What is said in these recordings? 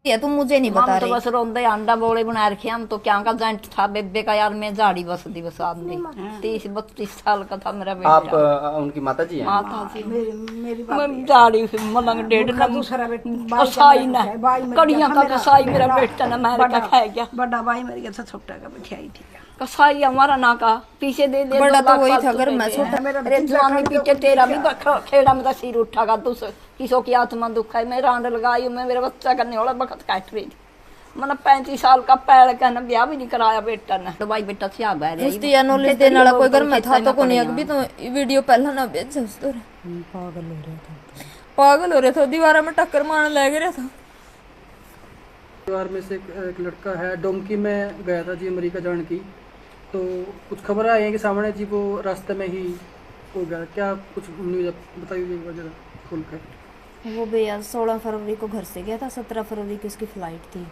ये तुम मुझे नहीं बता हम तो रही। बस रोंदे अंडा बोले बना रखे हम तो क्या का जेंट था बेबे का यार मैं झाड़ी बस दी बस आदमी 30-32 साल का था मेरा आप बेटा। उनकी माता जी हैं? माता जी मेरी मैं झाड़ी मलंग डेढ़ मुखा न दूसरा कसाई न भाई मर कड़ियां का कसाई मेरा बेटा न मार का खा गया। बड़ा भाई मर गया था, छोटा का बिठाई थी। कसाई हमारा ना का पीछे दे दे बड़ा 2 तो लाख वही था फालतू घर दे में, दे। छोटा मेरा अरे तीसरा जवानी खंड पीछे तो तेरा कुछ भी खेड़ा में सिर उठागा तू किसो की आत्मा दुख है। मैं रांड लगाई मैं मेरा बच्चा करने वाला वक्त काट रही थी। मैंने 35 साल का पैर का ना ब्याह भी नहीं कराया बेटा ने। दवाई बेटा से आ गया उसकी या नॉलेज देने वाला कोई घर में था तो कोई अभी तो वीडियो पहला ना भेज उस तो पागल हो रहे थे दीवार में टक्कर मारने लग रहा था। परिवार में से एक लड़का है डोंकी में गया था जी अमेरिका जाने की, तो कुछ खबर आई है कि सामने जी वो रास्ते में ही हो गया। क्या कुछ न्यूज़ बताइए जरा खोल कर। वो भैया 16 फरवरी को घर से गया था, 17 फरवरी की उसकी फ्लाइट थी।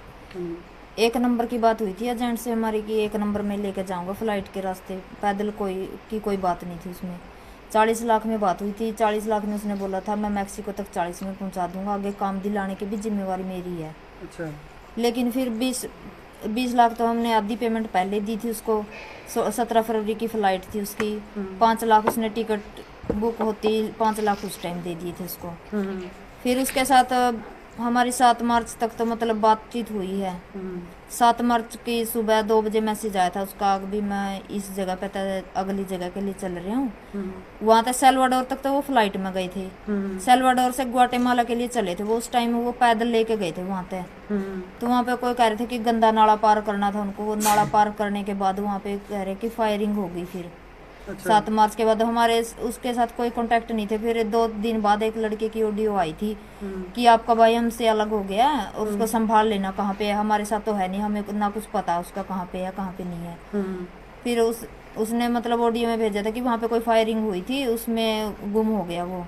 1 नंबर की बात हुई थी एजेंट से हमारी कि 1 नंबर में लेके जाऊंगा फ्लाइट के रास्ते, पैदल कोई बात नहीं थी उसमें। 40 लाख में बात हुई थी, 40 लाख में उसने बोला था मैं मैक्सिको तक 40 में पहुंचा दूंगा, आगे काम दिलाने की भी जिम्मेवारी मेरी है। अच्छा। लेकिन फिर 20 लाख तो हमने आधी पेमेंट पहले दी थी उसको। 17 फरवरी की फ्लाइट थी उसकी, 5 लाख उसने टिकट बुक होती 5 लाख उस टाइम दे दिए थे उसको। फिर उसके साथ हमारी 7 मार्च तक तो मतलब बातचीत हुई है। 7 मार्च की सुबह 2 बजे मैसेज आया था उसका अभी मैं इस जगह पे अगली जगह के लिए चल रहा हूँ। वहाँ तक सेल्वाडोर तक तो वो फ्लाइट में गए थे। सेल्वाडोर से ग्वाटेमाला के लिए चले थे वो, उस टाइम वो पैदल लेके गए थे वहाँ पे। तो वहाँ पे कोई कह रहे थे कि गंदा नाला पार करना था उनको। वो नाला पार करने के बाद वहाँ पे कह रहे कि फायरिंग हो गई। फिर 7 मार्च के बाद हमारे उसके साथ कोई कांटेक्ट नहीं थे। फिर 2 दिन बाद एक लड़के की ऑडियो आई थी कि आपका भाई हमसे अलग हो गया और उसको संभाल लेना, कहाँ पे है, हमारे साथ तो है नहीं, हमें ना कुछ पता उसका कहाँ पे है कहाँ पे नहीं है। फिर उसने मतलब ऑडियो में भेजा था कि वहाँ पे कोई फायरिंग हुई थी, उसमें गुम हो गया वो।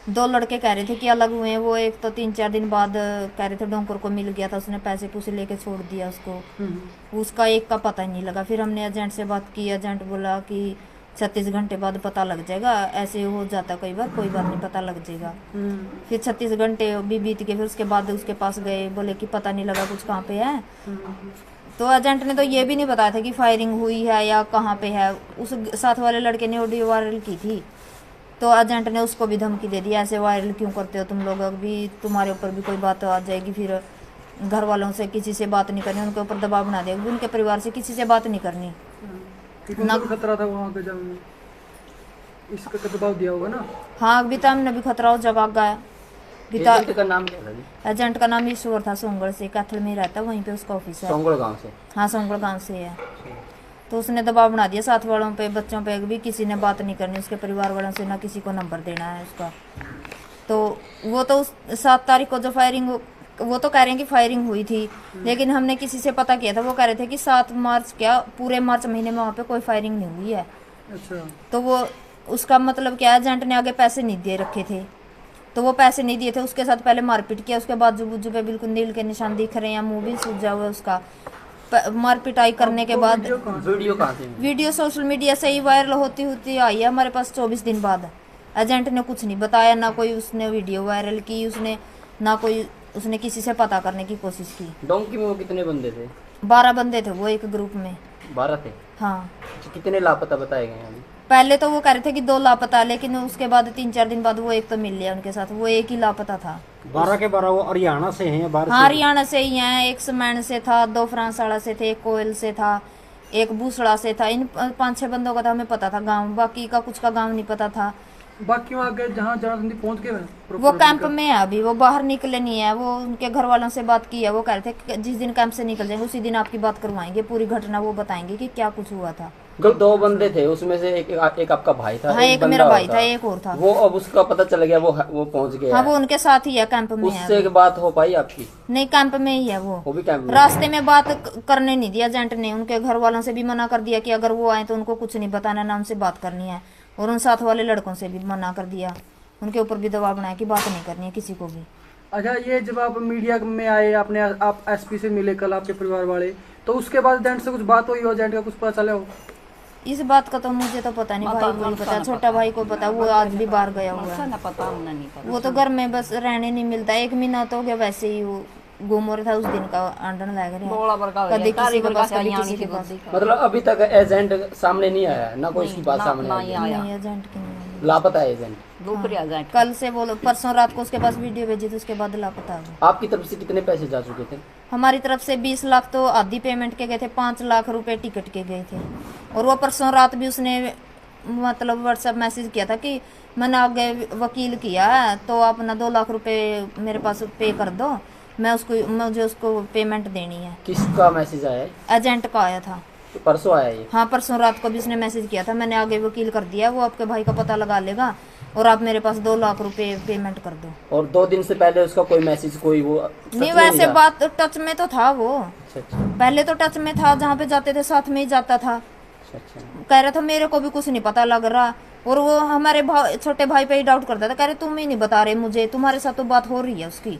2 लड़के कह रहे थे कि अलग हुए हैं वो। एक तो 3-4 दिन बाद कह रहे थे डोंकर को मिल गया था, उसने पैसे पूसे लेके छोड़ दिया उसको। उसका एक का पता ही नहीं लगा। फिर हमने एजेंट से बात की, एजेंट बोला कि 36 घंटे बाद पता लग जाएगा, ऐसे हो जाता कई बार, कोई बात नहीं पता लग जाएगा। फिर 36 घंटे भी बीत गए। फिर उसके बाद उसके पास गए, बोले कि पता नहीं लगा कुछ कहाँ पे है। तो एजेंट ने तो ये भी नहीं बताया था कि फायरिंग हुई है या कहाँ पे है। उस साथ वाले लड़के ने ऑडियो वायरल की थी तो एजेंट ने उसको भी धमकी दे दी, ऐसे वायरल क्यों करते हो तुम लोग, अभी तुम्हारे ऊपर भी कोई बात आ जाएगी, फिर घर वालों से किसी से बात नहीं करनी, उनके ऊपर दबाव बना देगी, उनके परिवार से किसी से बात नहीं करनी। ना खतरा था वहाँ पे जाने, इसका दबाव दिया होगा ना। हाँ अभी तो हमने भी खतरा हो जगह गया। एजेंट का नाम क्या था जी? एजेंट का नाम ईश्वर था, सोंगड़ से, कैथल में रहता, वहीं पे उसका ऑफिस है। सोंगड़ गांव से? हाँ सोंगड़ गाँव से है। तो उसने दबाव बना दिया साथ वालों पे, बच्चों पे भी किसी ने बात नहीं करनी, उसके परिवार वालों से ना किसी को नंबर देना है उसका। तो वो तो 7 तारीख को जो फायरिंग वो तो कह रहे हैं कि फायरिंग हुई थी, लेकिन हमने किसी से पता किया था, वो कह रहे थे कि 7 मार्च क्या पूरे मार्च महीने में वहाँ पे कोई फायरिंग नहीं हुई है। अच्छा। तो वो उसका मतलब क्या, एजेंट ने आगे पैसे नहीं दे रखे थे, तो वो पैसे नहीं दिए थे, उसके साथ पहले मारपीट किया, उसके बाद जुबुजु पे बिल्कुल नील के निशान दिख रहे हैं, मुंह भी सूजा हुआ उसका। मारपिटाई करने के बाद वीडियो कहाँ से? वीडियो सोशल मीडिया से ही वायरल होती आई है हमारे पास 24 दिन बाद। एजेंट ने कुछ नहीं बताया, ना कोई उसने वीडियो वायरल की उसने, ना कोई उसने किसी से पता करने की कोशिश की। डोंकी में वो कितने बंदे थे? 12 बंदे थे वो एक ग्रुप में। 12 थे? हाँ। कितने लापता बताए गए हैं? पहले तो वो कह रहे थे कि 2 लापता, लेकिन उसके बाद 3-4 दिन बाद वो एक तो मिल लिया उनके साथ, वो एक ही लापता था। 12 के 12 वो हरियाणा से हैं या बाहर से? हाँ हरियाणा से ही हैं, एक समैन से था, 2 फ्रांसवाड़ा से थे, एक कोयल से था, एक बूसड़ा से था। इन 5-6 बंदों का तो हमें पता था गांव, बाकी का कुछ का गांव नहीं पता था। बाकी वहाँ गए जहाँ जहाँ पहुँच गए वो कैंप में है अभी, वो बाहर निकले नहीं है। वो उनके घर वालों से बात की है, वो कह रहे थे कि जिस दिन कैंप से निकल जाएंगे उसी दिन आपकी बात करवाएंगे, पूरी घटना वो बताएंगे कि क्या कुछ हुआ था। 2 बंदे थे उसमें से एक आपका भाई था? हाँ एक मेरा भाई था, एक और था वो। अब उसका पता चल गया, वो पहुंच गया? हाँ वो उनके साथ ही है, कैंप में है। उससे बात हो पाई आपकी? नहीं कैंप में ही है वो भी कैंप में? रास्ते में बात करने नहीं दिया एजेंट ने, उनके घर वालों से भी मना कर दिया कि अगर वो आए तो उनको कुछ नहीं बताना, ना उनसे बात करनी है, और उन साथ वाले लड़कों से भी मना कर दिया, उनके ऊपर भी दबाव बनाया कि बात नहीं करनी है किसी को भी। अच्छा, ये जब आप मीडिया में आए, आपने आप एसपी से मिले कल आपके परिवार वाले, तो उसके बाद एजेंट से कुछ बात हुई हो, एजेंट का कुछ पता चला हो? इस बात का तो मुझे तो पता नहीं, भाई को नहीं पता, छोटा भाई को पता, वो आज भी बाहर गया हुआ है। ना पता हमने नहीं पता। वो तो घर में बस रहने नहीं मिलता, 1 महीना तो हो गया वैसे ही वो गुम हो रहा था उस दिन का आंडन लग रहा बोला बरका कभी तारी किसी के बरका पास से कभी आई किसी के पास मतलब अभी तक एजेंट सामने नहीं आया है, ना कोई इसकी बात सामने आई है। नहीं एजेंट की नहीं आई। लापता है एजेंट। दूसरी आ जाए कल से बोलो परसों रात को उसके पास वीडियो भेजी थी उसके बाद लापता हो गया। आपकी तरफ से कितने पैसे जा चुके थे? हमारी तरफ से 20 लाख तो आधी पेमेंट के गए थे, 5 लाख रुपए टिकट के गए थे। और वो परसों रात भी उसने मतलब व्हाट्सएप मैसेज किया था कि मैंने आगे वकील किया है तो आप ना 2 लाख रुपए मेरे पास पे कर दो, मुझे उसको पेमेंट देनी है। किसका मैसेज आया है? एजेंट का आया था। तो परसों आया ये? हाँ परसों रात को भी उसने मैसेज किया था, मैंने आगे वकील कर दिया, वो आपके भाई का पता लगा लेगा और आप मेरे पास 2 लाख रुपए पेमेंट कर दो। और 2 दिन से पहले उसका कोई मैसेज कोई वो सच नहीं में वैसे था? बात टच में तो था वो, अच्छा अच्छा पहले तो टच में था, जहाँ पे जाते थे साथ में ही जाता था। अच्छा अच्छा। कह रहा था मेरे को भी कुछ नहीं पता लग रहा, और वो हमारे छोटे भाई पे ही डाउट करता था, कह रहे तुम ही नहीं बता रहे मुझे, तुम्हारे साथ तो बात हो रही है उसकी।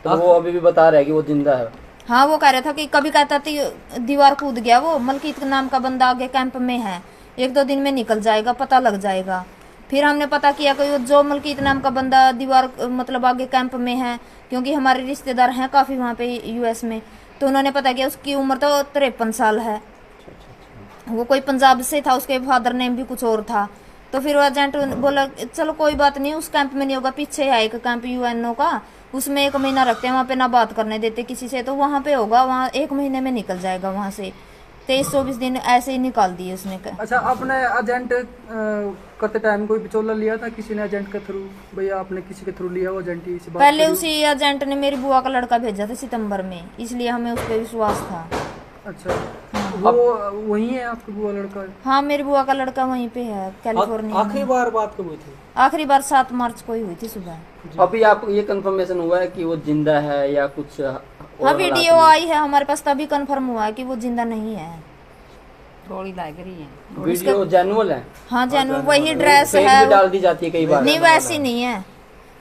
तो वो अभी भी बता रहा है कि वो जिंदा है? हाँ वो कह रहा था कि कभी कहता था दीवार कूद गया, वो मलकीत नाम का बंदा आगे कैंप में है, 1-2 दिन में निकल जाएगा, पता लग जाएगा। फिर हमने पता किया कि वो जो मलकीत नाम का बंदा दीवार मतलब आगे कैंप में है, क्योंकि हमारे रिश्तेदार हैं काफ़ी वहाँ पे यूएस में, तो उन्होंने पता किया उसकी उम्र तो 53 साल है। वो कोई पंजाब से था, उसके फादर नेम भी कुछ और था। तो फिर वो एजेंट बोला चलो कोई बात नहीं, उस कैंप में नहीं होगा, पीछे है एक कैंप यूएनओ का, उसमें 1 महीना रखते हैं, वहाँ पे ना बात करने देते किसी से, तो वहाँ पे होगा, वहाँ 1 महीने में निकल जाएगा वहाँ से। 23-24 दिन ऐसे ही निकाल दिए उसने। अच्छा, आपने एजेंट करते टाइम कोई बिचौला लिया था किसी ने एजेंट के थ्रू? भैया आपने किसी के थ्रू लिया वो एजेंट ही से बात पहले करी? उसी एजेंट ने मेरी बुआ का लड़का भेजा था सितंबर में, इसलिए हमें उस पर विश्वास था। अच्छा, वो वही है आपकी बुआ लड़का? हाँ मेरी बुआ का लड़का वहीं पे है कैलिफोर्निया आखिरी में। बार बात कब हुई थी? आखिरी बार 7 मार्च को ही हुई थी सुबह। अभी आपको ये कंफर्मेशन हुआ है कि वो जिंदा है या कुछ और हाँ हालात वीडियो में? आई है हमारे पास, तभी कंफर्म हुआ है कि वो जिंदा नहीं है। थोड़ी लग रही है। वीडियो जेन्युइन है? हाँ जानवर वही ड्रेस फेक है भी डाल दी जाती है कई बार। नहीं वैसी नहीं है,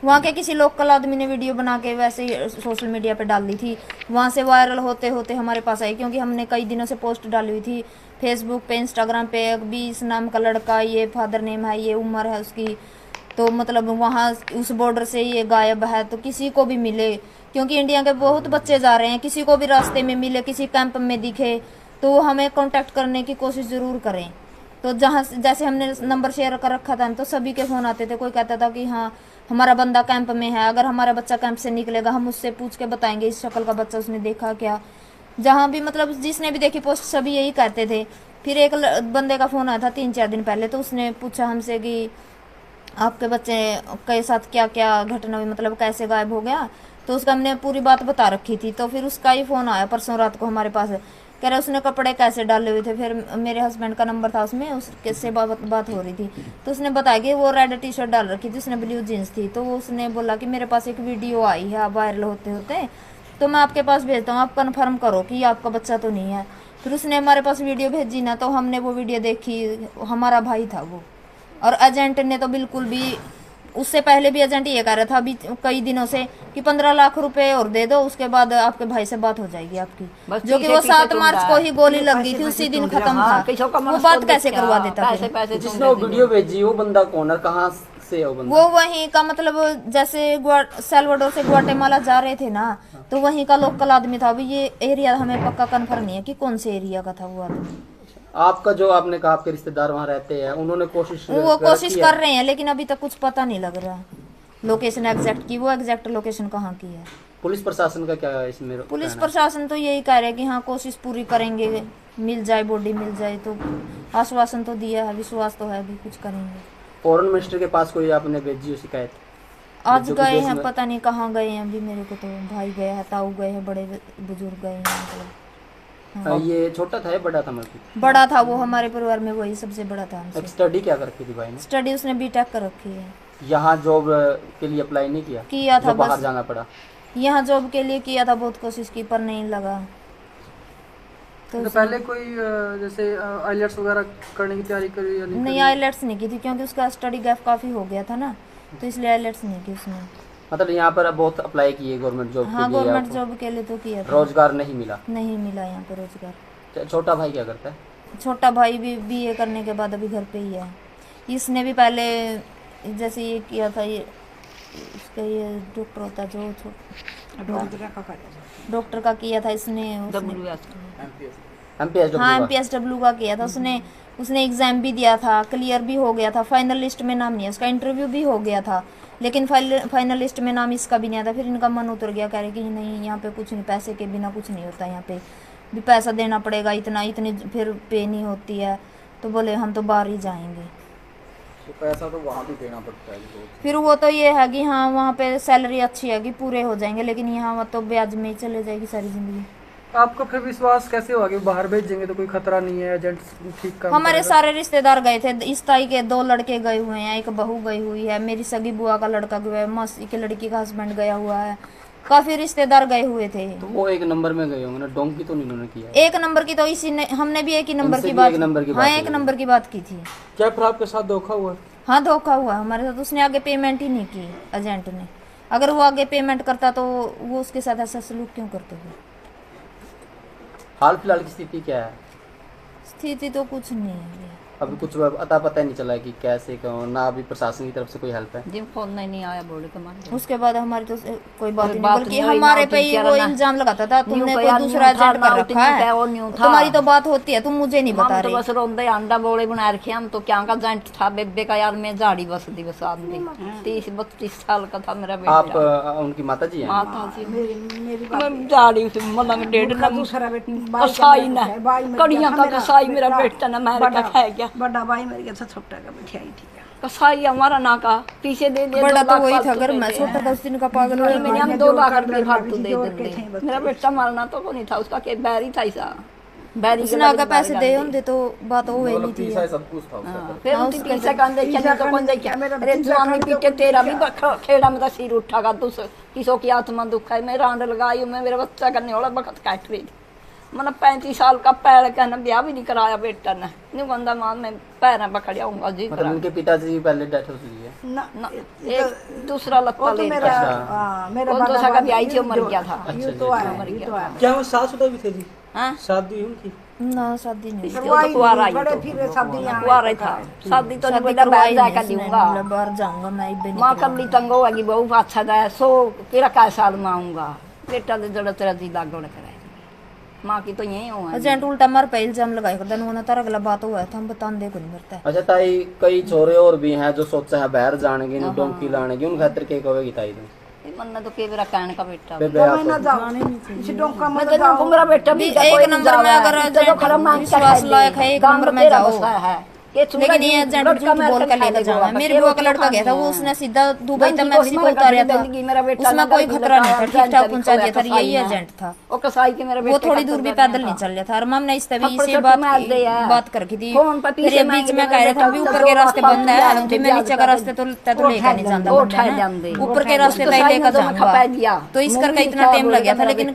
वहाँ के किसी लोकल आदमी ने वीडियो बना के वैसे ही सोशल मीडिया पे डाल दी थी, वहाँ से वायरल होते होते हमारे पास आई, क्योंकि हमने कई दिनों से पोस्ट डाली हुई थी फेसबुक पे, इंस्टाग्राम पे। 20 नाम का लड़का, ये फादर नेम है, ये उम्र है उसकी, तो मतलब वहाँ उस बॉर्डर से ये गायब है, तो किसी को भी मिले, क्योंकि इंडिया के बहुत बच्चे जा रहे हैं, किसी को भी रास्ते में मिले, किसी कैंप में दिखे तो वो हमें कांटेक्ट करने की कोशिश ज़रूर करें। तो जहाँ जैसे हमने नंबर शेयर कर रखा था तो सभी के फ़ोन आते थे, कोई कहता था कि हाँ हमारा बंदा कैंप में है, अगर हमारा बच्चा कैंप से निकलेगा हम उससे पूछ के बताएंगे इस शक्ल का बच्चा उसने देखा क्या। जहाँ भी मतलब जिसने भी देखी पोस्ट सभी यही कहते थे। फिर एक बंदे का फ़ोन आया था 3-4 दिन पहले, तो उसने पूछा हमसे कि आपके बच्चे के साथ क्या क्या घटना हुई, मतलब कैसे गायब हो गया, तो उसका हमने पूरी बात बता रखी थी। तो फिर उसका ही फ़ोन आया परसों रात को हमारे पास, कह रहे उसने कपड़े कैसे डाले हुए थे। फिर मेरे हस्बैंड का नंबर था उसमें, उसके से बात हो रही थी, तो उसने बताया कि वो रेड टी-शर्ट डाल रखी थी, उसने ब्लू जीन्स थी। तो उसने बोला कि मेरे पास एक वीडियो आई है वायरल होते होते, तो मैं आपके पास भेजता हूँ, आप कन्फर्म करो कि आपका बच्चा तो नहीं है। फिर उसने हमारे पास वीडियो भेजी ना, तो हमने वो वीडियो देखी, हमारा भाई था वो। और एजेंट ने तो बिल्कुल भी, उससे पहले भी एजेंट ये कह रहा था अभी कई दिनों से कि 15 लाख रुपए और दे दो, उसके बाद आपके भाई से बात हो जाएगी आपकी, बस जो कि पीछे वो 7 तुम मार्च रहा को है। ही गोली लग गई थी, उसी दिन खत्म हाँ, था। किसी का वो मनस बात तो कैसे देखा, करवा देता पैसे फिर? पैसे तुम जिसने वो दे दो। वीडियो भेजी वो बंदा कौन है, कहाँ से है वो बंदा? वो वहीं का, मतलब जैसे सेल्वाडोर से ग्वाटेमाला जा रहे थे ना, तो वहीं का लोकल आदमी था। अभी ये एरिया हमें पक्का कन्फर्म नहीं है कि कौन से एरिया का था वो आदमी। आपका जो आपने कहा आपके रिश्तेदार वहाँ रहते हैं, उन्होंने कोशिश वो कोशिश की है? कर रहे हैं, लेकिन अभी तक कुछ पता नहीं लग रहा लोकेशन एग्जैक्ट की, वो एग्जैक्ट लोकेशन कहाँ की है। पुलिस प्रशासन का क्या है इसमें? पुलिस कहना है? प्रशासन तो यही कह रहे हैं कि हाँ कोशिश पूरी करेंगे, मिल जाए बॉडी मिल जाए, तो आश्वासन तो दिया है, विश्वास तो है भी कुछ करेंगे। फॉरेन मिनिस्टर के पास कोई आपने भेजी हो शिकायत? आज जो गए विदेश हैं, में- पता नहीं कहाँ गए हैं अभी, मेरे को तो भाई गया है, ताऊ गए हैं, बड़े बुजुर्ग गए हैं, मतलब ये छोटा था या बड़ा था? मतलब बड़ा था वो, हमारे परिवार में वही सबसे बड़ा था हमसे। स्टडी क्या कर रखी थी भाई ने? स्टडी उसने बीटेक कर रखी है। यहाँ जॉब के लिए अप्लाई नहीं किया था जो बाहर बस। जाना पड़ा? यहाँ जॉब के लिए किया था, बहुत कोशिश की पर नहीं लगा। तो पहले कोई जैसे आईलेट्स वगैरह करने की तैयारी करी या नहीं आईलेट्स नहीं की थी, क्योंकि उसका स्टडी गैप काफ़ी हो गया था ना, तो इसलिए आईलेट्स नहीं की उसने। मतलब यहाँ पर अब बहुत अप्लाई किए गवर्नमेंट जॉब हाँ के लिए, गवर्नमेंट आपको जॉब के लिए तो किया था, रोजगार नहीं मिला? नहीं मिला यहाँ पे रोजगार। छोटा भाई क्या करता है? छोटा भाई भी बीए करने के बाद अभी घर पे ही है। इसने भी पहले जैसे ये किया था, ये उसका ये डॉक्टर होता जो डॉक्टर का किया था इसने WS MPS हाँ MPSW का किया था उसने। उसने एग्जाम भी दिया था, क्लियर भी हो गया था, फाइनल लिस्ट में नाम नहीं है उसका, इंटरव्यू भी हो गया था, लेकिन फाइनल लिस्ट में नाम इसका भी नहीं आया था। फिर इनका मन उतर गया, कह रहे कि नहीं यहाँ पे कुछ नहीं, पैसे के बिना कुछ नहीं होता, यहाँ पे भी पैसा देना पड़ेगा इतना, इतनी फिर पे नहीं होती है, तो बोले हम तो बाहर ही जाएंगे। तो पैसा तो वहाँ भी देना पड़ता है फिर वो तो ये है कि हाँ वहाँ पे सैलरी अच्छी है कि पूरे हो जाएंगे, लेकिन यहाँ तो ब्याज में ही चले जाएगी सारी जिंदगी। आपको फिर विश्वास कैसे हुआ कि बाहर भेजेंगे तो कोई खतरा नहीं है, एजेंट ठीक काम हमारे करेगा? सारे रिश्तेदार गए थे, इस ताई के 2 लड़के गए हुए हैं, एक बहू गई हुई है, मेरी सगी बुआ का लड़का गया है, मौसी की लड़की का हस्बैंड गया हुआ है, काफी रिश्तेदार गए हुए थे। तो वो एक नंबर में गए होंगे ना, डोंकी तो नहीं उन्होंने किया? एक नंबर की तो इसी ने, हमने भी एक ही नंबर इनसे की भी बात, एक नंबर की हाँ बात एक हुई। नंबर की बात की थी। क्या फिर आपके साथ धोखा हुआ? हाँ धोखा हुआ हमारे साथ, उसने आगे पेमेंट ही नहीं की एजेंट ने। अगर वो आगे पेमेंट करता तो वो उसके साथ ऐसा सलूक क्यों करते हुए? हाल फिलहाल की स्थिति क्या है? स्थिति तो कुछ नहीं है अभी कुछ अता पता नहीं चला कि कैसे क्यों, ना अभी प्रशासन की तरफ से कोई हेल्प है? जिन फोन नहीं आया बोले कमाल। उसके बाद हमारी तो कोई बात ही नहीं, बात बल्कि नहीं हुई, हमारे ना पे ही ठीक वो है ना। इल्जाम लगाता था तुमने न्यू कोई कया, दूसरा न्यू था, एजेंट कर ना रखा न्यू है, वो न्यू था। तुम्हारी तो बात होती है, तुम मुझे नहीं बता हम तो रहे। बस रोंदे अंडा बोले बना रखे हम तो क्या का एजेंट था बेबे का यार, मैं झाड़ी बस दी बस आदमी 30-32 साल का था मेरा आप बेटा। उनकी माता जी हैं? माता जी मेरी मैं झाड़ी से मलंग डेढ़ का ना दूसरा बेटा कसाई ना भाई मर कड़ियां गया, का कसाई मेरा बेटा ना मार का खाए गया। बड़ा भाई मर गया था, छोटा का मिठाई ठीक है। कसाई हमारा ना का पीछे दे दे बड़ा 2 तो लाख वही था, फालतू अगर दे मैं दे। छोटा 10 दिन का पागल हो मैंने हम मैं 2 जोड़ लाख कर रुपये जोड़ फालतू दे जोड़ के दे थे बस। मेरा बेटा मारना तो नहीं था उसका, के बैरी था ऐसा बैरी उसने आगे पैसे दे होंगे तो बात हो ही नहीं थी। पीसा सब कुछ था उसका। फिर उनकी पीछे कान देखिए नहीं तो कौन देखिए अरे जवानी पीटे तेरा भी खेड़ा में तो सिर उठागा तू किसो की आत्मा दुख है। मैं रांड लगाई हूँ, मैं मेरा बच्चा करने वाला बखत काट रही थी। मैंने 35 साल का पैर कहना ब्याह भी नहीं कराया बेटा ने, नहीं बंदा मां मैं पैर पकड़िया हूँ जी मतलब उनके पिताजी पहले डेथ हो चुकी है? ना ना एक दूसरा लत्ता वो तो ले मेरा अच्छा। हाँ, मेरा वो बड़ा दूसरा का भाई ब्याह ही मर जो- गया था। यूं तो आया यूं तो आया। क्या वो शादीशुदा भी थे जी? हाँ शादी उनकी? ना शादी नहीं इसके करवाई तो कुआरा नहीं, ही बड़े तो फिर शादी यहाँ कुआरा ही था शादी तो नहीं शादी बेटा करवाई बाहर नहीं जाकर इसने, दूंगा मतलब बाहर जाऊंगा मैं ही माँ कल्ली तंगो होगी बहू अच्छा जाए सो तेरा क्या साल में आऊंगा बेटा दे जड़ा तेरा जी लागो न कराए माँ की तो यही हुआ है। एजेंट उल्टा मार पे इल्जाम लगाए कर देना तारा अगला बात हुआ है, हम बता दे को नहीं मरता है। अच्छा ताई, कई छोरे और भी हैं जो सोचा है बाहर जाने की, डोंकी लाने की, उन खातिर के कहोगी ताई तुम? मन्ना तो के मेरा कहने का बेटा बेबे तो आप मैं ना जाऊँ इसी डोंका मैं में तो जाऊँ मेरा बेटा भी भी एक नंबर में अगर एजेंट विश्वास लायक है, एक नंबर में जाओ। लेकिन ये एजेंट झूठ बोल कर लेकर जाओ। मेरी बुआ का लड़का गया था, वो उसने सीधा दुबई तक मैक्सिको उतारा था, उसमें कोई खतरा नहीं था, ठीक ठाक पहुंचा दिया था, यही एजेंट था। वो कसाई के मेरे वो थोड़ी दूर भी पैदल नहीं चल रहा था। और मम ने इस तभी से बात करके थी, फिर ये बीच में कह रहे थे भी ऊपर के रास्ते बंद है, भी मैं नीचे का रास्ते तो लेकर नहीं जाता, ऊपर के रास्ते तय लेकर जाऊंगा। तो इस करके इतना टाइम लग गया था, लेकिन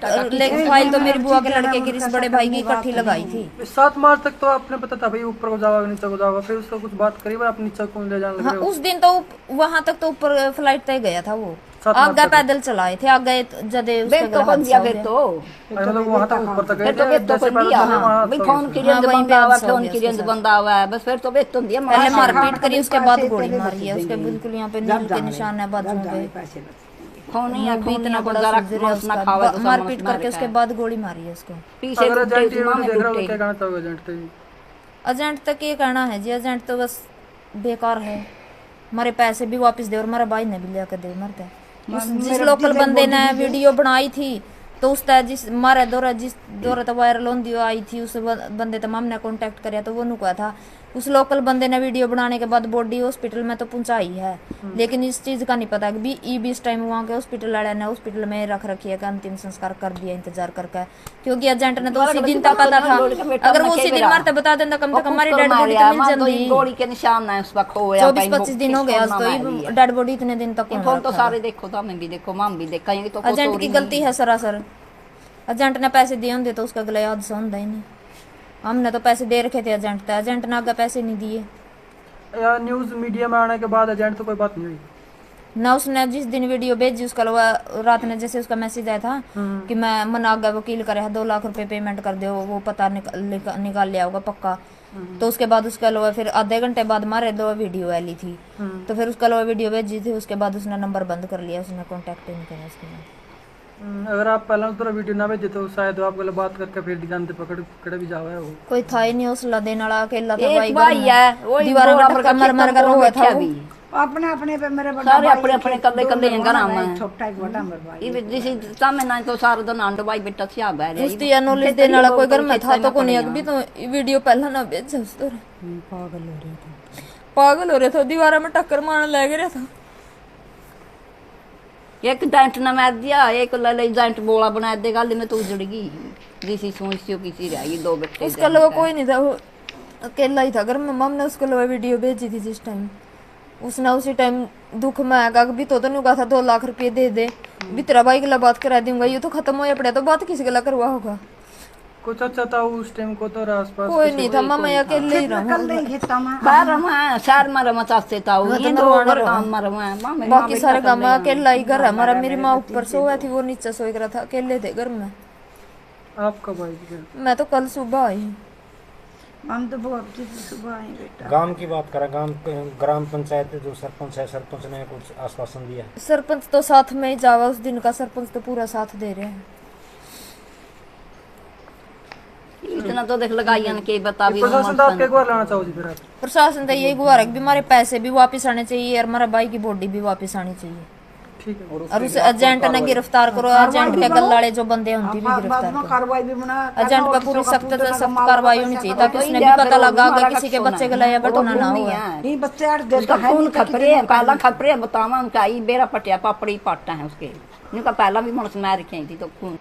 फाइल तो मेरी बुआ के लड़के की, रिस बड़े भाई की इकट्ठी लगाई थी। 7 मार्च तक तो आपने पता था भाई ऊपर को जाओगे नीचे को जाओगे, फिर उसको कुछ बात करी आप नीचे को ले जाने लग हाँ रहे हो? उस दिन तो वहां तक तो ऊपर फ्लाइट तय गया था, वो 7 मार्च आगे तक। पैदल चलाए थे, आगे जदे उसके तो बन दिया फिर तो मतलब वहाँ तक ऊपर तक गए फिर तो थे, बेट तो जैसे बन पैदल दिया चले वहाँ भाई सो फोन गए। की रेंज वहीं बंदा पे हुआ सो फोन गया की उसके रेंज साथ। बंदा हुआ है बस फिर तो बेट तो दिया पहले मार मारपीट करी, उसके बाद पैसे गोली तेरे मारी है, उसके बिल्कुल यहाँ पे नील के निशान है बाजू पे। पैसे बच फोन ही है भी फोन इतना इतना बड़ा जरा सर्जरी है मौत ना उसका, खावे तो मारपीट करके उसके बाद गोली मारी है उसको। पीछे अगर टूटे एजेंट ये मां में देख रहा हो टूटे क्या कहना चाहोगे एजेंट से? एजेंट तक ये कहना है जी, एजेंट तो बस बेकार है, हमारे पैसे भी वापस दे और हमारा भाई ने भी लेकर दे मरता है। जिस लोकल बंदे ने वीडियो बनाई थी तो उस तरह जिस मारे दौरा जिस दौरा तो वायरल होती आई थी, उस बंदे तक हमने कांटेक्ट कराया तो वो नु कहा था उस लोकल बंदे ने वीडियो बनाने के बाद बॉडी हॉस्पिटल में तो पहुंचाई है, लेकिन इस चीज का नहीं पता कि भी इस टाइम वहाँ के हॉस्पिटल वाले ने हॉस्पिटल में रख रखी है कि अंतिम संस्कार कर दिया इंतजार करके, क्योंकि एजेंट ने तो उसी दिन तक पता था। अगर वो उसी दिन मारते बता देता कम से कम हमारी डेड बॉडी तो मिल जाती। गोली के निशान है उसका खोया 24-25 दिन हो गए आज तो ये डेड बॉडी इतने दिन तक कौन फोन तो रखा है? सारे देखो तो हमें भी देखो माम भी देखा ये तो एजेंट की गलती है सरासर, एजेंट ने पैसे दिए होंगे तो उसका गला याद से होता ही नहीं। हमने तो पैसे दे रखे थे एजेंट तो एजेंट ने आगे पैसे नहीं दिए। या न्यूज़ मीडिया में आने के बाद एजेंट तो कोई बात नहीं हुई? ना उसने जिस दिन वीडियो भेजी उसका रात में जैसे उसका मैसेज आया था कि मैं मन आगे वकील करे 2 लाख रुपए पेमेंट कर दो, वो पता निकाल लिया होगा पक्का। तो उसके बाद उसके अलावा फिर आधे घंटे बाद मारे 2 वीडियो वाली थी, तो फिर उसके अलावा वीडियो भेजी थी, उसके बाद उसने नंबर बंद कर लिया, उसने कॉन्टेक्ट ही नहीं किया उसके बाद। अगर आप पहला उधर वीडियो ना भेजे तो शायद वो आपको बात करके फिर दुकान पे पकड़ कड़े भी जावे वो। कोई था ही नहीं हौसला देने वाला, अकेला था एक भाई है वो दीवार में टक्कर मर मर कर रोया था वो। अपने अपने पे मेरे बड़ा सारे भाई अपने अपने कल्ले कल्ले हैं घर में। छोटा एक बड़ा मेरा भाई ये जिसे सामने ना तो सारा दिन आंड भाई बेटा सिया बैठ रहा उसकी नॉलेज देने वाला कोई घर में था तो कोई नहीं, अभी तो वीडियो पहला ना भेज उस तो पागल हो रहे थे, दीवार में टक्कर मारने लग रहा था। एक डेंट ना मार दिया, एक ले डेंट बोला बना दे गल में तो उजड़ गई। जिसी सोच किसी रही दो बेटे उसके अलावा कोई नहीं था, वो अकेला ही था घर में। मम ने उसके अलावा वीडियो भेजी थी जिस टाइम, उसने उसी टाइम दुख में आएगा भी तो नहीं कहा था 2 लाख रुपये दे दे भी तेरा भाई के बात करा दूंगा, ये तो खत्म हो पड़ा तो बात किसी के करवा होगा। कुछ अच्छा था उस टाइम को तो आसपास कोई नहीं था, मैं अकेले ही रहूं। कल नहीं खेता में बाहर में शहर में रमा चाहते था वो ये तो घर काम में रमा बाकी सारे काम में अकेला ही घर है हमारा। मेरी माँ ऊपर सोया थी, वो नीचे सोई रहा था, अकेले थे घर में। आप कब आई? मैं तो कल सुबह आई। हम तो बहुत सुबह आए बेटा। गांव की बात करें, ग्राम पंचायत जो सरपंच है, सरपंच ने कुछ आश्वासन दिया? सरपंच तो साथ में ही जावा उस दिन का, सरपंच तो पूरा साथ दे रहे हैं। इतना तो देख लगाइए के बता भी प्रशासन तो आपके एक बार लाना चाहो जी फिर आप? प्रशासन तो यही गुहार है कि हमारे पैसे भी वापस आने चाहिए और हमारा भाई की बॉडी भी वापस आनी चाहिए। ठीक है। और उस एजेंट ने गिरफ्तार करो, एजेंट के गल्लाड़े जो बंदे हैं उनकी भी गिरफ्तार बाद में करो। कार्रवाई भी बना एजेंट पे पूरी सख्त से सख्त कार्रवाई होनी चाहिए ताकि उसने भी पता लगा अगर किसी के बच्चे को लाया बटोना ना हो। नहीं बच्चे 8 दिन उसका खून खपरे है, पहला खपरे बतावा उनका आई बेरा पटिया पापड़ी पाटा है उसके, उनका पहला भी मनुष्य मार रखे थी तो खून